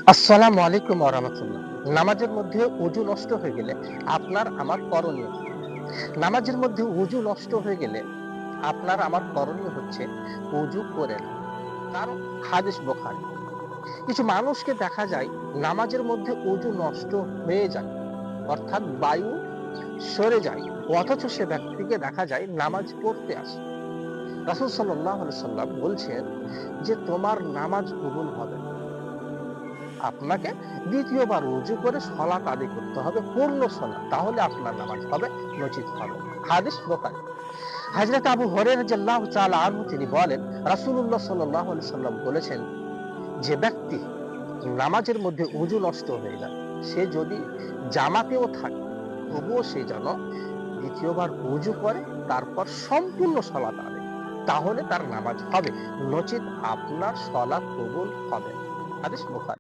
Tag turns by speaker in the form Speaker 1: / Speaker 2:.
Speaker 1: আসসালামু আলাইকুম ওয়া রাহমাতুল্লাহ। নামাজের মধ্যে ওযু নষ্ট হয়ে গেলে আপনার আমার করণীয় কি? নামাজের মধ্যে ওযু নষ্ট হয়ে গেলে আপনার আমার করণীয় হচ্ছে ওযু করে নেওয়া। কারণ হাদিস বুখারী। কিছু মানুষকে দেখা যায় নামাজের মধ্যে ওযু নষ্ট হয়ে যায়। অর্থাৎ বায়ু সরে যায়। অথচ সে ব্যক্তিকে দেখা যায় নামাজ পড়তে আসে। রাসূল সাল্লাল্লাহু আলাইহি সাল্লাম বলছেন যে তোমার নামাজ কবুল হবে না। আপনাকে দ্বিতীয়বার রুজু করে সলাত আদায় করতে হবে, পূর্ণ সলাত। তাহলে আপনার নামাজ হবে, নচিত হবে না। হাদিস বুখারী। হযরত আবু হুরায়রা রাদিয়াল্লাহু তাআলা আনহু তিনি বলেন, রাসূলুল্লাহ সাল্লাল্লাহু আলাইহি সাল্লাম বলেছেন, যে ব্যক্তি নামাজের মধ্যে ওযু নষ্ট হয়ে যায়, সে যদি জামাতেও থাকে, তবুও সে যেন দ্বিতীয়বার ওযু করে তারপর সম্পূর্ণ সলাত আদায় করে। তাহলে তার নামাজ হবে, নচিত আপনার সলাত কবুল হবে না। হাদিস বুখারী।